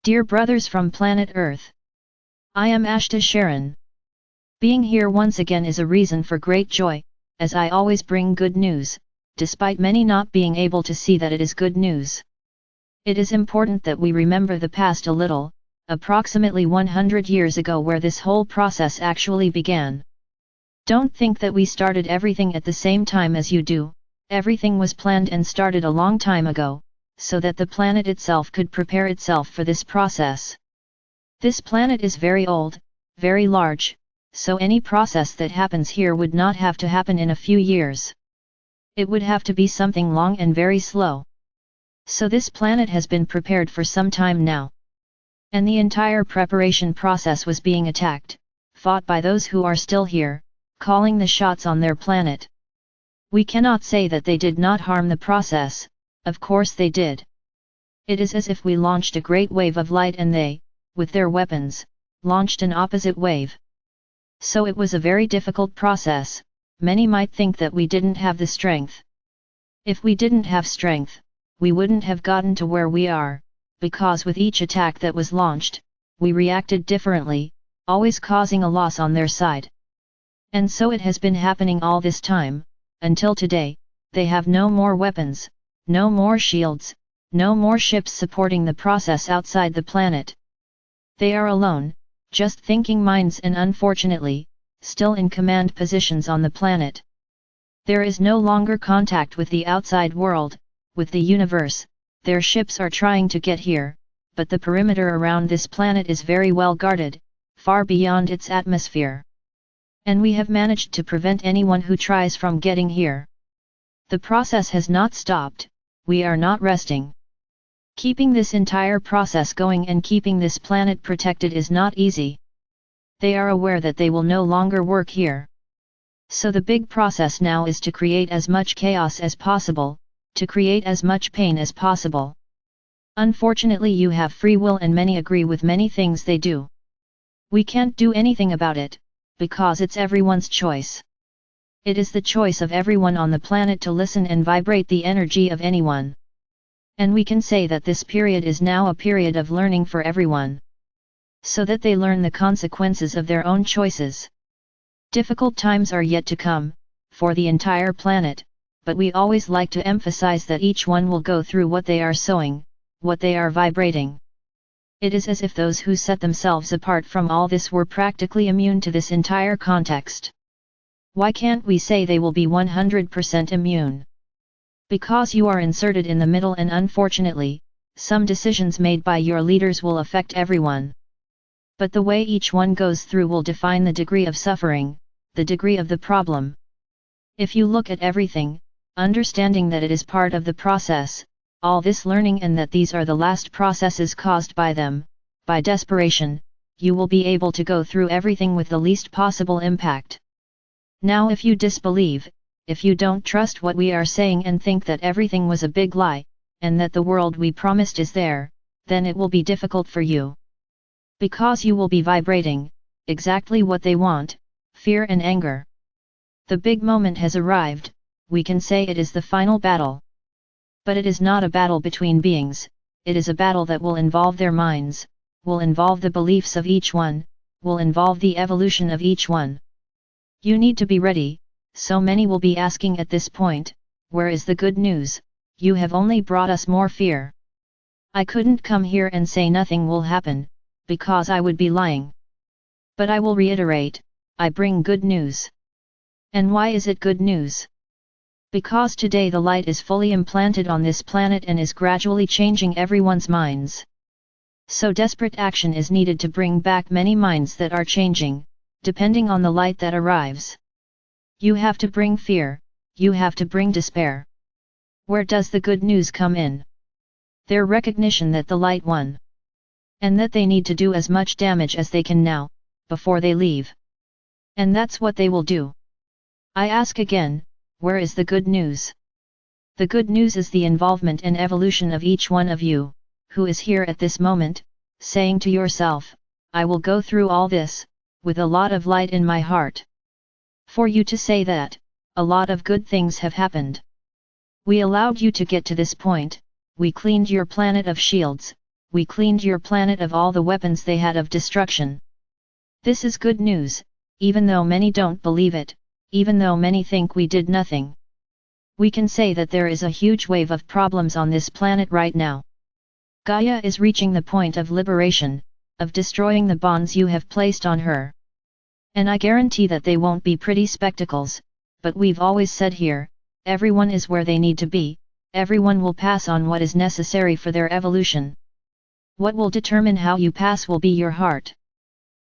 Dear brothers from planet Earth, I am Ashtar Sheran. Being here once again is a reason for great joy, as I always bring good news, despite many not being able to see that it is good news. It is important that we remember the past a little, approximately 100 years ago where this whole process actually began. Don't think that we started everything at the same time as you do. Everything was planned and started a long time ago, so that the planet itself could prepare itself for this process. This planet is very old, very large, so any process that happens here would not have to happen in a few years. It would have to be something long and very slow. So this planet has been prepared for some time now. And the entire preparation process was being attacked, fought by those who are still here, calling the shots on their planet. We cannot say that they did not harm the process, of course they did. It is as if we launched a great wave of light and they, with their weapons, launched an opposite wave. So it was a very difficult process. Many might think that we didn't have the strength. If we didn't have strength, we wouldn't have gotten to where we are, because with each attack that was launched, we reacted differently, always causing a loss on their side. And so it has been happening all this time, until today. They have no more weapons, no more shields, no more ships supporting the process outside the planet. They are alone, just thinking minds and unfortunately, still in command positions on the planet. There is no longer contact with the outside world, with the universe. Their ships are trying to get here, but the perimeter around this planet is very well guarded, far beyond its atmosphere. And we have managed to prevent anyone who tries from getting here. The process has not stopped, we are not resting. Keeping this entire process going and keeping this planet protected is not easy. They are aware that they will no longer work here. So the big process now is to create as much chaos as possible, to create as much pain as possible. Unfortunately, you have free will and many agree with many things they do. We can't do anything about it, because it's everyone's choice. It is the choice of everyone on the planet to listen and vibrate the energy of anyone. And we can say that this period is now a period of learning for everyone. So that they learn the consequences of their own choices. Difficult times are yet to come, for the entire planet, but we always like to emphasize that each one will go through what they are sowing, what they are vibrating. It is as if those who set themselves apart from all this were practically immune to this entire context. Why can't we say they will be 100% immune? Because you are inserted in the middle and unfortunately, some decisions made by your leaders will affect everyone. But the way each one goes through will define the degree of suffering, the degree of the problem. If you look at everything, understanding that it is part of the process, all this learning and that these are the last processes caused by them, by desperation, you will be able to go through everything with the least possible impact. Now if you disbelieve, if you don't trust what we are saying and think that everything was a big lie, and that the world we promised is there, then it will be difficult for you. Because you will be vibrating, exactly what they want, fear and anger. The big moment has arrived, we can say it is the final battle. But it is not a battle between beings, it is a battle that will involve their minds, will involve the beliefs of each one, will involve the evolution of each one. You need to be ready. So many will be asking at this point, where is the good news? You have only brought us more fear. I couldn't come here and say nothing will happen, because I would be lying. But I will reiterate, I bring good news. And why is it good news? Because today the light is fully implanted on this planet and is gradually changing everyone's minds. So desperate action is needed to bring back many minds that are changing, depending on the light that arrives. You have to bring fear, you have to bring despair. Where does the good news come in? Their recognition that the light won. And that they need to do as much damage as they can now, before they leave. And that's what they will do. I ask again, where is the good news? The good news is the involvement and evolution of each one of you, who is here at this moment, saying to yourself, I will go through all this, with a lot of light in my heart. For you to say that, a lot of good things have happened. We allowed you to get to this point, we cleaned your planet of shields, we cleaned your planet of all the weapons they had of destruction. This is good news, even though many don't believe it, even though many think we did nothing. We can say that there is a huge wave of problems on this planet right now. Gaia is reaching the point of liberation, of destroying the bonds you have placed on her. And I guarantee that they won't be pretty spectacles, but we've always said here, everyone is where they need to be, everyone will pass on what is necessary for their evolution. What will determine how you pass will be your heart.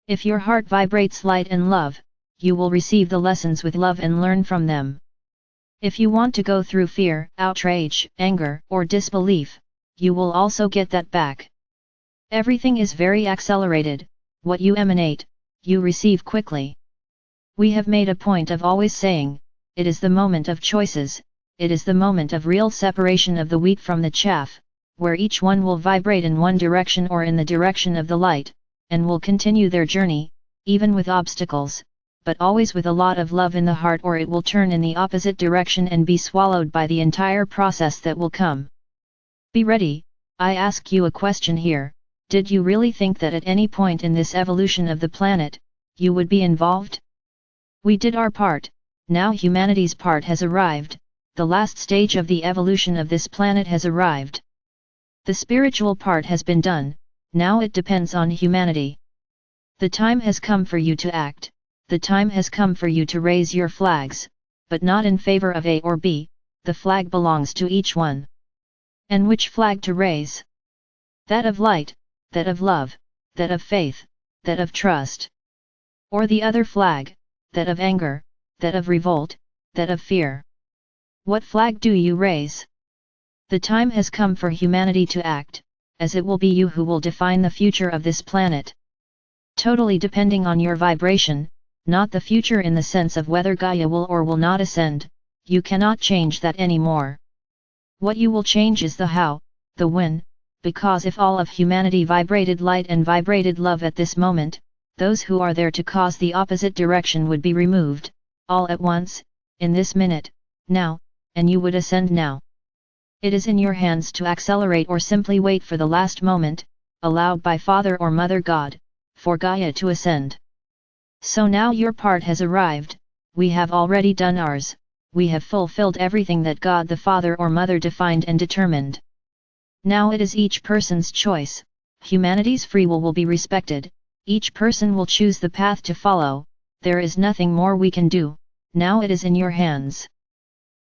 If your heart vibrates light and love, you will receive the lessons with love and learn from them. If you want to go through fear, outrage, anger, or disbelief, you will also get that back. Everything is very accelerated, what you emanate, you receive quickly. We have made a point of always saying, it is the moment of choices, it is the moment of real separation of the wheat from the chaff, where each one will vibrate in one direction or in the direction of the light, and will continue their journey, even with obstacles, but always with a lot of love in the heart, or it will turn in the opposite direction and be swallowed by the entire process that will come. Be ready. I ask you a question here, did you really think that at any point in this evolution of the planet, you would be involved? We did our part, now humanity's part has arrived, the last stage of the evolution of this planet has arrived. The spiritual part has been done, now it depends on humanity. The time has come for you to act, the time has come for you to raise your flags, but not in favor of A or B, the flag belongs to each one. And which flag to raise? That of light, that of love, that of faith, that of trust. Or the other flag, that of anger, that of revolt, that of fear. What flag do you raise? The time has come for humanity to act, as it will be you who will define the future of this planet. Totally depending on your vibration, not the future in the sense of whether Gaia will or will not ascend, you cannot change that anymore. What you will change is the how, the when, because if all of humanity vibrated light and vibrated love at this moment, those who are there to cause the opposite direction would be removed, all at once, in this minute, now, and you would ascend now. It is in your hands to accelerate or simply wait for the last moment, allowed by Father or Mother God, for Gaia to ascend. So now your part has arrived, we have already done ours, we have fulfilled everything that God the Father or Mother defined and determined. Now it is each person's choice, humanity's free will be respected, each person will choose the path to follow, there is nothing more we can do, now it is in your hands.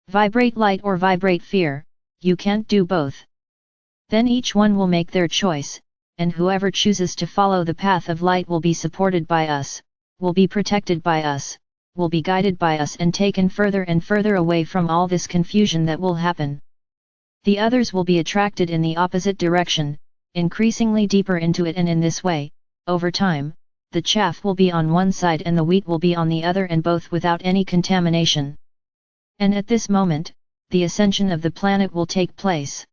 Vibrate light or vibrate fear, you can't do both. Then each one will make their choice, and whoever chooses to follow the path of light will be supported by us, will be protected by us, will be guided by us and taken further and further away from all this confusion that will happen. The others will be attracted in the opposite direction, increasingly deeper into it, and in this way, over time, the chaff will be on one side and the wheat will be on the other, and both without any contamination. And at this moment, the ascension of the planet will take place.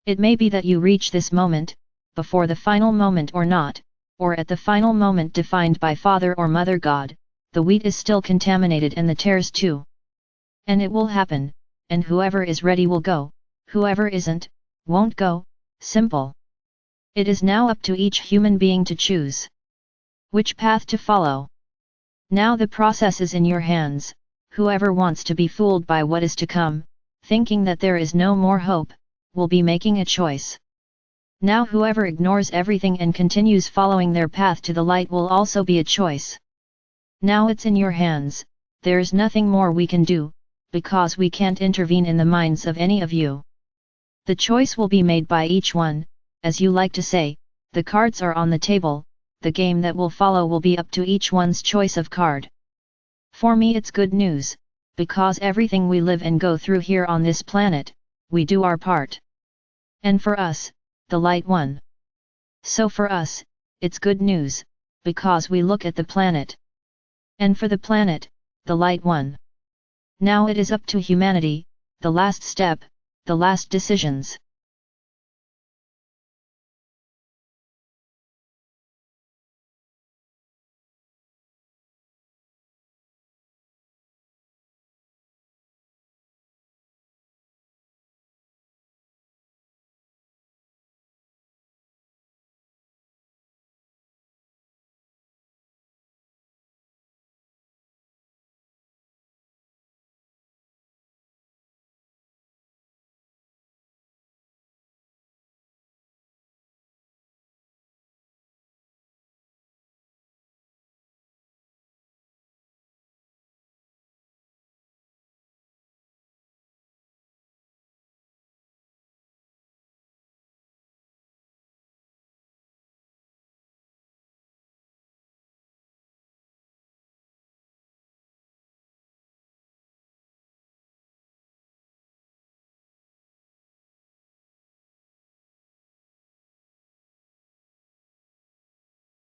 It may be that you reach this moment, before the final moment or not, or at the final moment defined by Father or Mother God, the wheat is still contaminated and the tares too. And it will happen, and whoever is ready will go, whoever isn't, won't go, simple. It is now up to each human being to choose which path to follow. Now the process is in your hands, whoever wants to be fooled by what is to come, thinking that there is no more hope, will be making a choice. Now whoever ignores everything and continues following their path to the light will also be a choice. Now it's in your hands, there's nothing more we can do, because we can't intervene in the minds of any of you. The choice will be made by each one, as you like to say, the cards are on the table, the game that will follow will be up to each one's choice of card. For me it's good news, because everything we live and go through here on this planet, we do our part. And for us, the light won. So for us, it's good news, because we look at the planet. And for the planet, the light won. Now it is up to humanity, the last step, the last decisions.